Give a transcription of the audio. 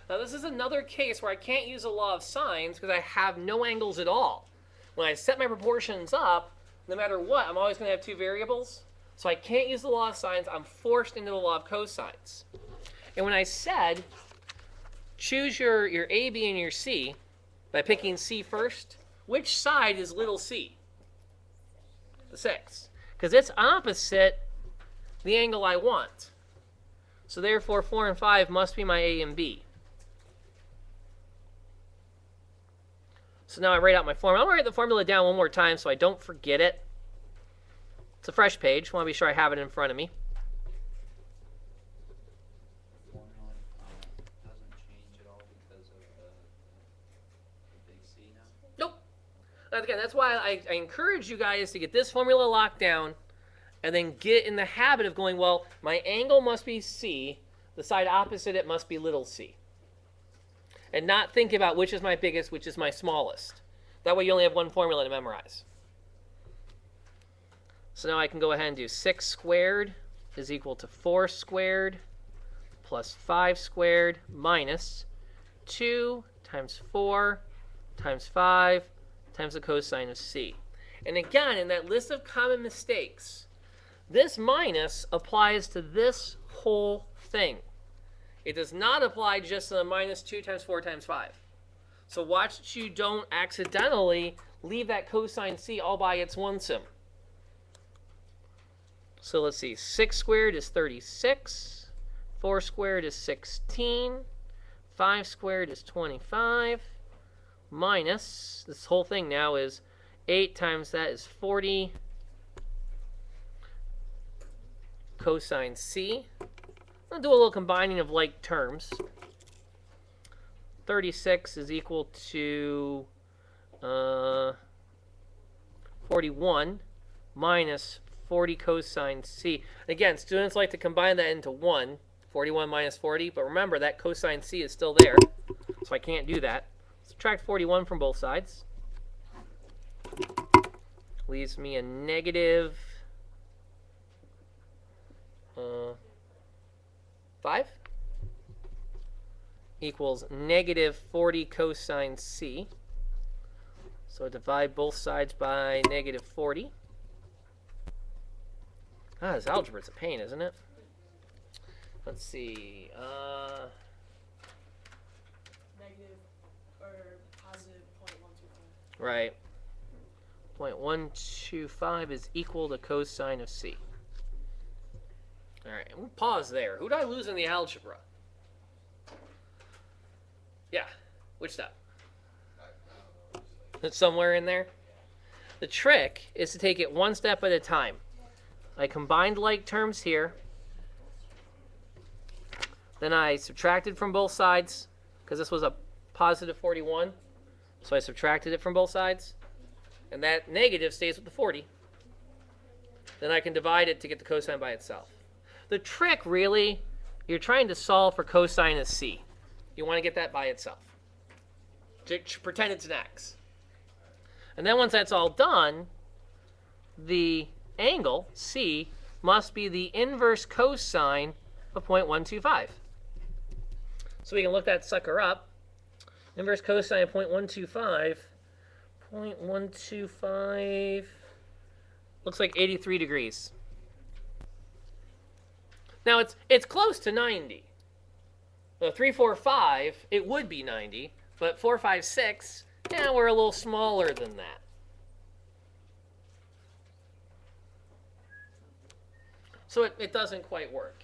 Now this is another case where I can't use the law of sines because I have no angles at all. When I set my proportions up, no matter what, I'm always going to have two variables. So I can't use the law of sines. I'm forced into the law of cosines. And when I said choose your A, B, and your C by picking C first, which side is little c? The 6. Because it's opposite the angle I want. So therefore 4 and 5 must be my A and B. So now I write out my formula. I'm going to write the formula down one more time so I don't forget it. It's a fresh page. I want to be sure I have it in front of me. The formula doesn't change at all because of the big C now? Nope. Again, that's why I encourage you guys to get this formula locked down and then get in the habit of going, well, my angle must be C. The side opposite it must be little c. And not think about which is my biggest, which is my smallest. That way you only have one formula to memorize. So now I can go ahead and do 6 squared is equal to 4 squared plus 5 squared minus 2 times 4 times 5 times the cosine of c. And again, in that list of common mistakes, this minus applies to this whole thing. It does not apply just to the minus 2 times 4 times 5. So watch that you don't accidentally leave that cosine c all by its lonesome. So let's see, 6 squared is 36, 4 squared is 16, 5 squared is 25, minus, this whole thing now is 8 times that is 40 cosine c. I'll do a little combining of like terms. 36 is equal to 41 minus 40 cosine c. Again, students like to combine that into 1, 41 minus 40, but remember that cosine c is still there, so I can't do that. Subtract 41 from both sides. Leaves me a negative 5 equals negative 40 cosine c. So divide both sides by negative 40. Ah, this algebra is a pain, isn't it? Let's see. Negative or positive 0.125. Right. 0.125 is equal to cosine of c. All right, we'll pause there. Who did I lose in the algebra? Yeah, which step? It's somewhere in there. The trick is to take it one step at a time. I combined like terms here. Then I subtracted from both sides, because this was a positive 41. So I subtracted it from both sides. And that negative stays with the 40. Then I can divide it to get the cosine by itself. The trick, really, you're trying to solve for cosine of c. You want to get that by itself. Pretend it's an x. And then once that's all done, the angle, c, must be the inverse cosine of 0.125. So we can look that sucker up. Inverse cosine of 0.125. 0.125 looks like 83 degrees. Now it's close to 90. 3, 4, 5, it would be 90, but 4, 5, 6, yeah, we're a little smaller than that. So it doesn't quite work.